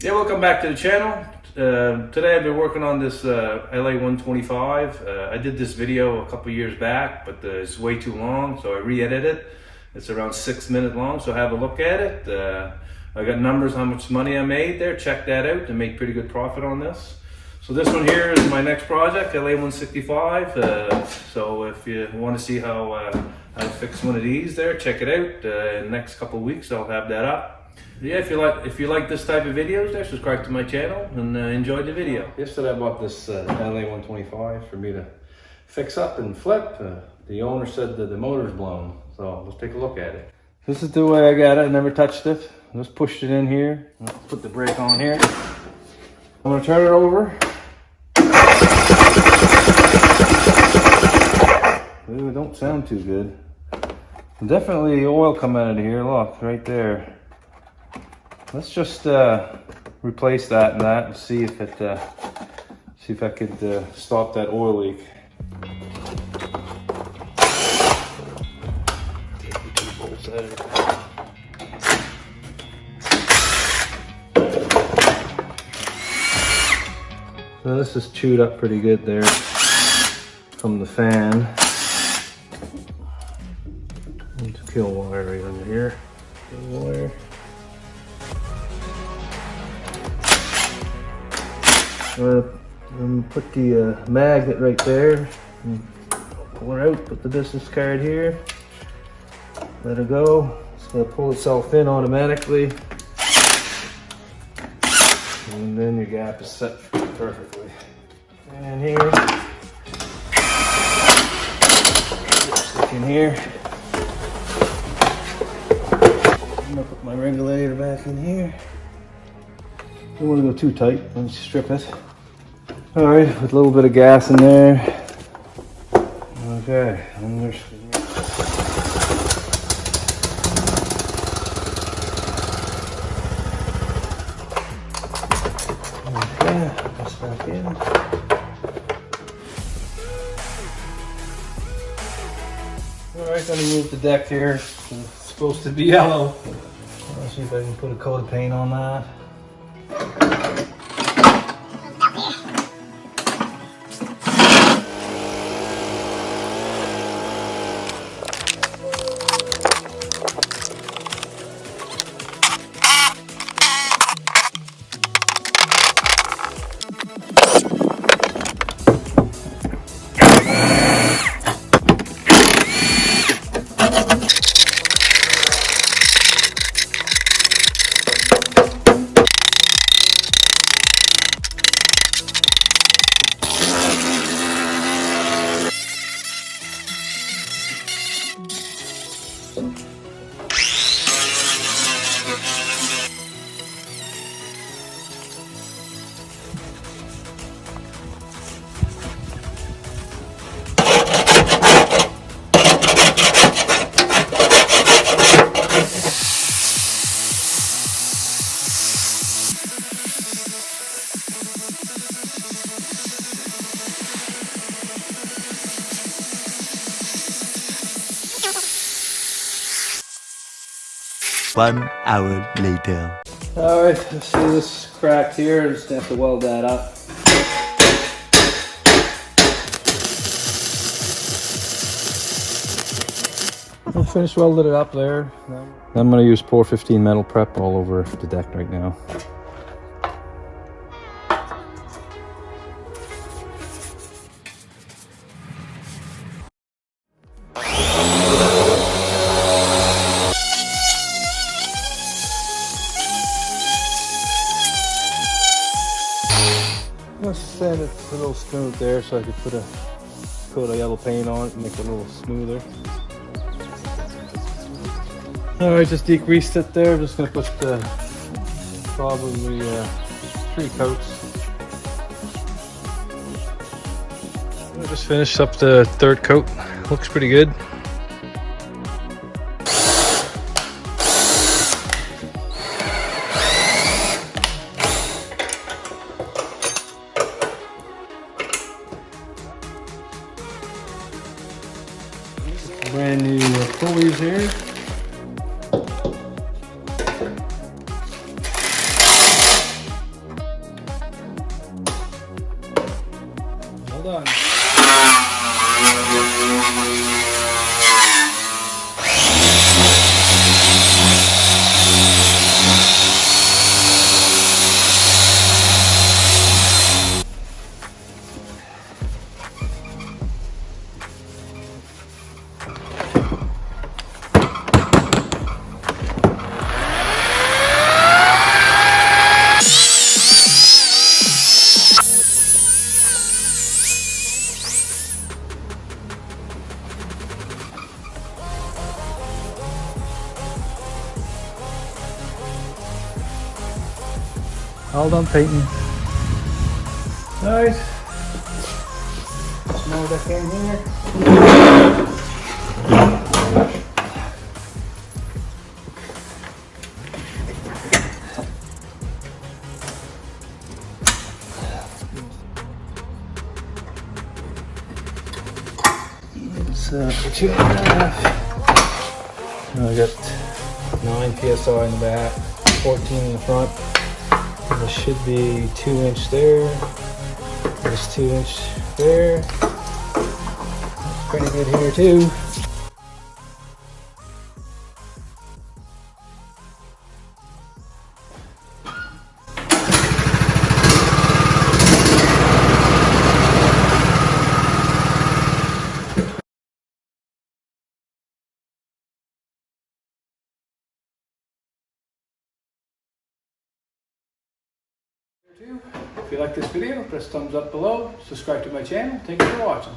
Yeah, welcome back to the channel. Today I've been working on this LA125. I did this video a couple years back, but it's way too long, so I re-edited it. It's around 6 minutes long, so have a look at it. I got numbers how much money I made there. Check that out. I made pretty good profit on this. So this one here is my next project, LA165. So if you want to see how I fix one of these there, check it out. In the next couple of weeks I'll have that up. Yeah, if you like this type of videos there, subscribe to my channel and enjoy the video. Yesterday I bought this LA125 for me to fix up and flip. The owner said that the motor's blown, so let's take a look at it. This is the way I got it. I never touched it. Just pushed it in here. Let's put the brake on here. I'm gonna turn it over. Ooh, it don't sound too good. Definitely oil come out of here. Look, right there. Let's just replace that and see if it see if I could stop that oil leak. Take the two bolts out of it. So this is chewed up pretty good there from the fan. Need to kill wire right under here. Kill wire. Put the magnet right there, and pull her out, put the business card here, let it go. It's going to pull itself in automatically, and then your gap is set perfectly. And here, stick in here. I'm going to put my regulator back in here. Don't want to go too tight, let's strip it. Alright, with a little bit of gas in there. Okay, and there's... Okay, put this back in. Alright, gonna move the deck here. It's supposed to be yellow. Let's see if I can put a coat of paint on that. One hour later. Alright, let's see this cracked here. Just have to weld that up. I finished welding it up there. I'm going to use 415 metal prep all over the deck right now. Let's sand it a little smooth there so I could put a coat of yellow paint on it and make it a little smoother. Alright, just degreased it there. I'm just going to put probably 3 coats. I just finished up the 3rd coat. Looks pretty good. Brand new pulleys here. All done. All done painting. Nice. Small deck in here. It's 2.5. I got 9 PSI in the back, 14 in the front. There should be 2-inch there. There's 2-inch there. That's pretty good here too. If you like this video, press thumbs up below, subscribe to my channel. Thank you for watching.